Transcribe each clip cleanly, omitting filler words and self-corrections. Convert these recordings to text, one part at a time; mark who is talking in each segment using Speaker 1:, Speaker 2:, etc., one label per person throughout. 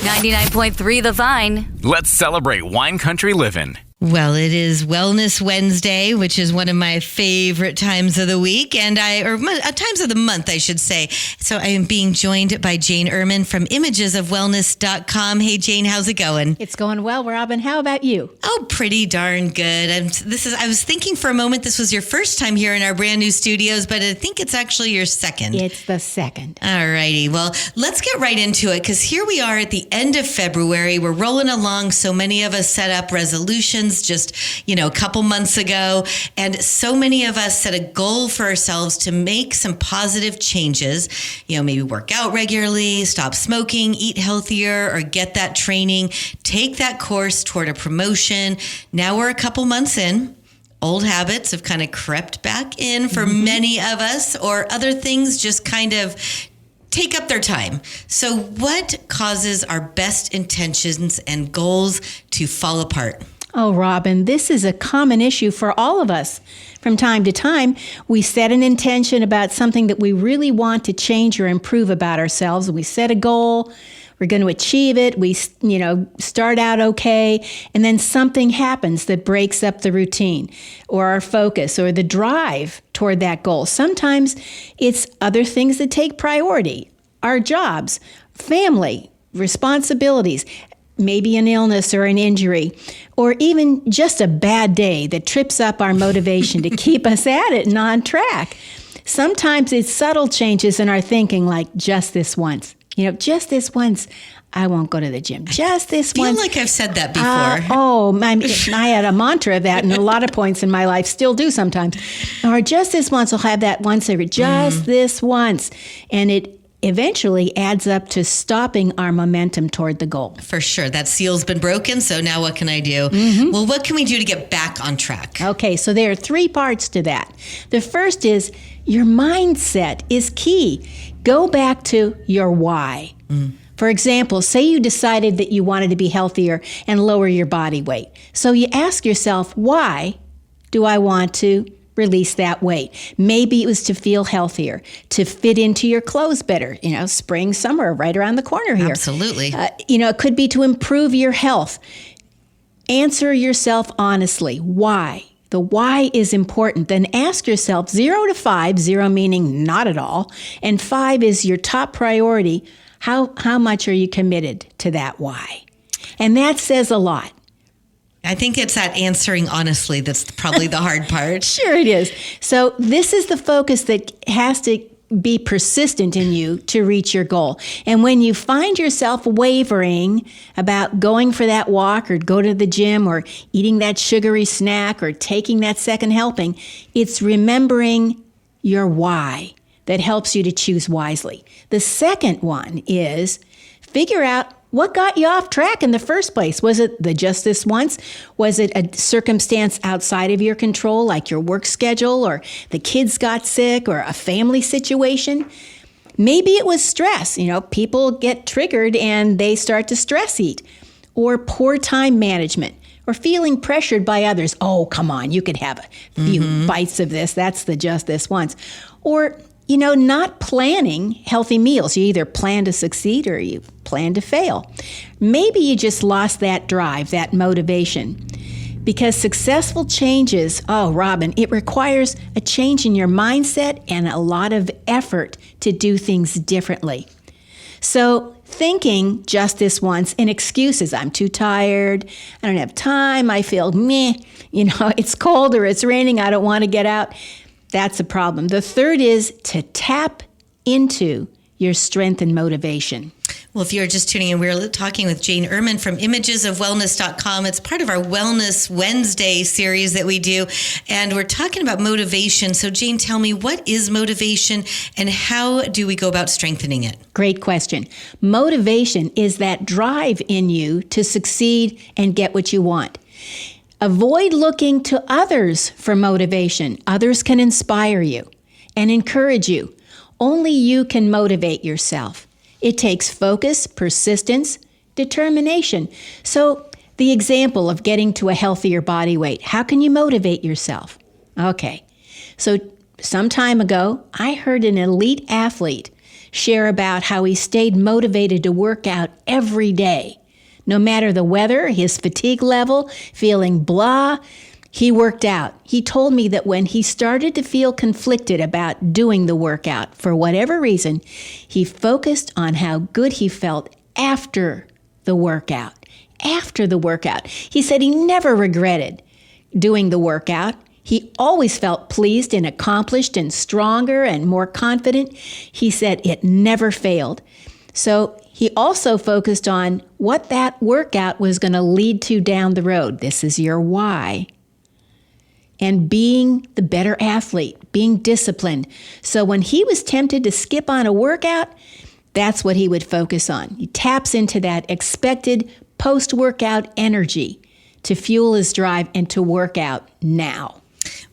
Speaker 1: 99.3 The Vine.
Speaker 2: Let's celebrate wine country living.
Speaker 3: Well, it is Wellness Wednesday, which is one of my favorite times of the week, and times of the month, I should say. So I am being joined by Jane Ehrman from imagesofwellness.com. Hey, Jane, how's it going?
Speaker 4: It's going well, Robin. How about you?
Speaker 3: Oh, pretty darn good. I was thinking for a moment this was your first time here in our brand new studios, but I think it's actually your second.
Speaker 4: It's the second.
Speaker 3: All righty. Well, let's get right into it, because here we are at the end of February. We're rolling along. So many of us set up resolutions just, a couple months ago. And so many of us set a goal for ourselves to make some positive changes, maybe work out regularly, stop smoking, eat healthier, or get that training, take that course toward a promotion. Now we're a couple months in. Old habits have kind of crept back in for many of us, or other things just kind of take up their time. So what causes our best intentions and goals to fall apart?
Speaker 4: Oh, Robin, this is a common issue for all of us. From time to time, we set an intention about something that we really want to change or improve about ourselves. We set a goal. We're going to achieve it. We, start out okay. And then something happens that breaks up the routine or our focus or the drive toward that goal. Sometimes it's other things that take priority. Our jobs, family, responsibilities, maybe an illness or an injury, or even just a bad day that trips up our motivation to keep us at it and on track. Sometimes it's subtle changes in our thinking, like just this once. Just this once, I won't go to the gym. Just this once.
Speaker 3: I feel like I've said that before.
Speaker 4: I had a mantra of that, and a lot of points in my life still do sometimes. Or just this once, I'll have that once every, just this once. And it eventually adds up to stopping our momentum toward the goal.
Speaker 3: For sure. That seal's been broken, so now what can I do? Well, what can we do to get back on track?
Speaker 4: Okay, so there are three parts to that. The first is your mindset is key. Go back to your why. For example, say you decided that you wanted to be healthier and lower your body weight. So you ask yourself, why do I want to release that weight? Maybe it was to feel healthier, to fit into your clothes better. Spring, summer, right around the corner here.
Speaker 3: Absolutely.
Speaker 4: It could be to improve your health. Answer yourself honestly. Why? The why is important. Then ask yourself 0 to 5, 0 meaning not at all, and 5 is your top priority. How much are you committed to that why? And that says a lot.
Speaker 3: I think it's that answering honestly that's probably the hard part.
Speaker 4: Sure it is. So this is the focus that has to be persistent in you to reach your goal. And when you find yourself wavering about going for that walk or go to the gym or eating that sugary snack or taking that second helping, it's remembering your why that helps you to choose wisely. The second one is figure out what got you off track in the first place. Was it the just this once? Was it a circumstance outside of your control, like your work schedule or the kids got sick or a family situation? Maybe it was stress. People get triggered and they start to stress eat, or poor time management, or feeling pressured by others. Oh, come on, you could have a few bites of this. That's the just this once. Or not planning healthy meals. You either plan to succeed or you plan to fail. Maybe you just lost that drive, that motivation. Because successful changes, Robin, it requires a change in your mindset and a lot of effort to do things differently. So thinking just this once in excuses, I'm too tired, I don't have time, I feel meh, it's cold or it's raining, I don't want to get out. That's a problem. The third is to tap into your strength and motivation.
Speaker 3: Well, if you're just tuning in, we're talking with Jane Ehrman from imagesofwellness.com. It's part of our Wellness Wednesday series that we do, and we're talking about motivation. So, Jane, tell me, what is motivation and how do we go about strengthening it?
Speaker 4: Great question. Motivation is that drive in you to succeed and get what you want. Avoid looking to others for motivation. Others can inspire you and encourage you. Only you can motivate yourself. It takes focus, persistence, determination. So the example of getting to a healthier body weight, how can you motivate yourself? Okay, so some time ago, I heard an elite athlete share about how he stayed motivated to work out every day. No matter the weather, his fatigue level, feeling blah, he worked out. He told me that when he started to feel conflicted about doing the workout, for whatever reason, he focused on how good he felt after the workout. After the workout. He said he never regretted doing the workout. He always felt pleased and accomplished and stronger and more confident. He said it never failed. So he also focused on what that workout was going to lead to down the road. This is your why. And being the better athlete, being disciplined. So when he was tempted to skip on a workout, that's what he would focus on. He taps into that expected post-workout energy to fuel his drive and to work out now.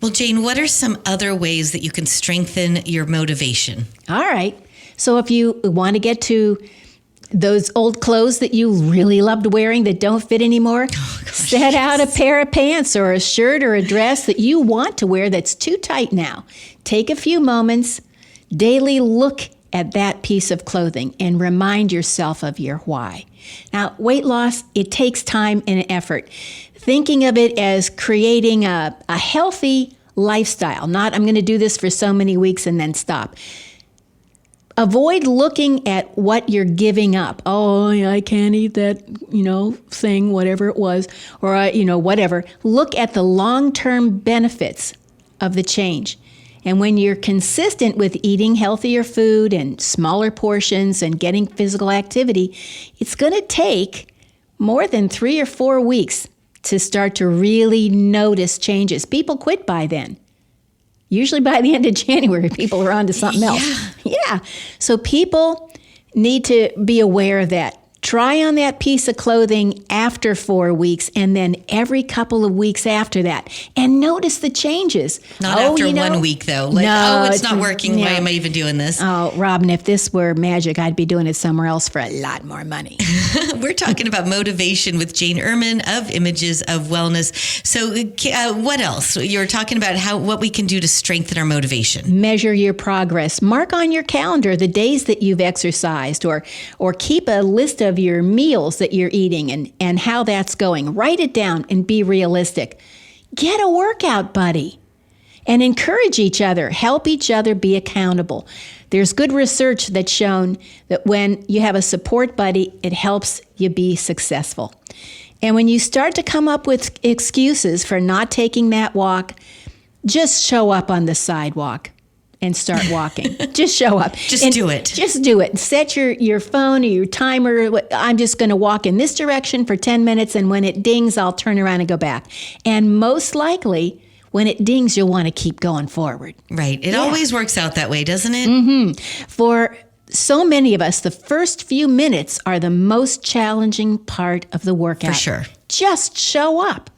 Speaker 3: Well, Jane, what are some other ways that you can strengthen your motivation?
Speaker 4: All right. So if you want to get to those old clothes that you really loved wearing that don't fit anymore, set out a pair of pants or a shirt or a dress that you want to wear that's too tight now. Take a few moments, daily look at that piece of clothing and remind yourself of your why. Now, weight loss, it takes time and effort. Thinking of it as creating a healthy lifestyle, not I'm going to do this for so many weeks and then stop. Avoid looking at what you're giving up. Oh, I can't eat that, thing, whatever it was, or, whatever. Look at the long-term benefits of the change. And when you're consistent with eating healthier food and smaller portions and getting physical activity, it's going to take more than 3 or 4 weeks to start to really notice changes. People quit by then. Usually by the end of January, people are on to something else. Yeah. So people need to be aware of that. Try on that piece of clothing after 4 weeks and then every couple of weeks after that. And notice the changes.
Speaker 3: Not after 1 week, though. Like,
Speaker 4: no,
Speaker 3: it's not working. Why am I even doing this?
Speaker 4: Oh, Robin, if this were magic, I'd be doing it somewhere else for a lot more money.
Speaker 3: We're talking about motivation with Jane Ehrman of Images of Wellness. So what else? You're talking about what we can do to strengthen our motivation.
Speaker 4: Measure your progress. Mark on your calendar the days that you've exercised or keep a list of your meals that you're eating and how that's going. Write it down and be realistic. Get a workout buddy and encourage each other. Help each other be accountable. There's good research that's shown that when you have a support buddy, it helps you be successful. And when you start to come up with excuses for not taking that walk, just show up on the sidewalk and start walking. Just show up.
Speaker 3: Do it.
Speaker 4: Just do it. Set your phone or your timer. I'm just going to walk in this direction for 10 minutes, and when it dings, I'll turn around and go back. And most likely, when it dings, you'll want to keep going forward.
Speaker 3: Right. It always works out that way, doesn't it?
Speaker 4: Mm-hmm. For so many of us, the first few minutes are the most challenging part of the workout.
Speaker 3: For sure.
Speaker 4: Just show up.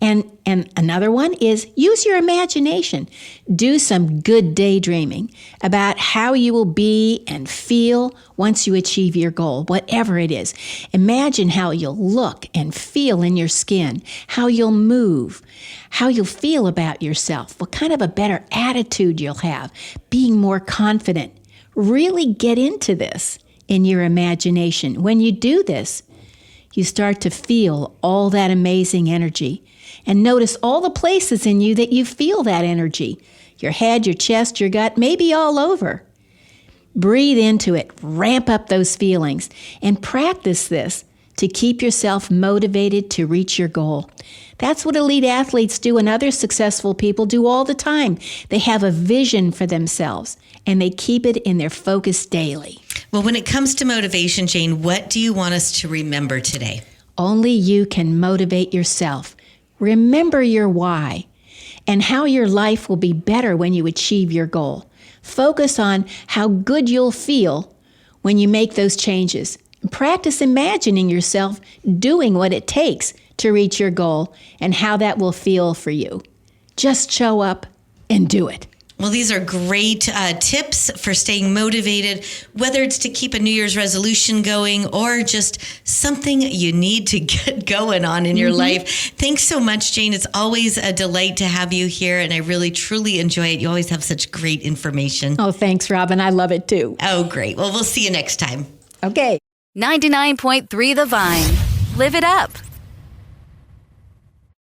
Speaker 4: And another one is use your imagination. Do some good daydreaming about how you will be and feel once you achieve your goal, whatever it is. Imagine how you'll look and feel in your skin, how you'll move, how you'll feel about yourself, what kind of a better attitude you'll have, being more confident. Really get into this in your imagination. When you do this, you start to feel all that amazing energy. And notice all the places in you that you feel that energy. Your head, your chest, your gut, maybe all over. Breathe into it, ramp up those feelings, and practice this to keep yourself motivated to reach your goal. That's what elite athletes do and other successful people do all the time. They have a vision for themselves, and they keep it in their focus daily.
Speaker 3: Well, when it comes to motivation, Jane, what do you want us to remember today?
Speaker 4: Only you can motivate yourself. Remember your why and how your life will be better when you achieve your goal. Focus on how good you'll feel when you make those changes. Practice imagining yourself doing what it takes to reach your goal and how that will feel for you. Just show up and do it.
Speaker 3: Well, these are great tips for staying motivated, whether it's to keep a New Year's resolution going or just something you need to get going on in your life. Thanks so much, Jane. It's always a delight to have you here, and I really, truly enjoy it. You always have such great information.
Speaker 4: Oh, thanks, Robin. I love it too.
Speaker 3: Oh, great. Well, we'll see you next time.
Speaker 4: Okay.
Speaker 1: 99.3 The Vine. Live it up.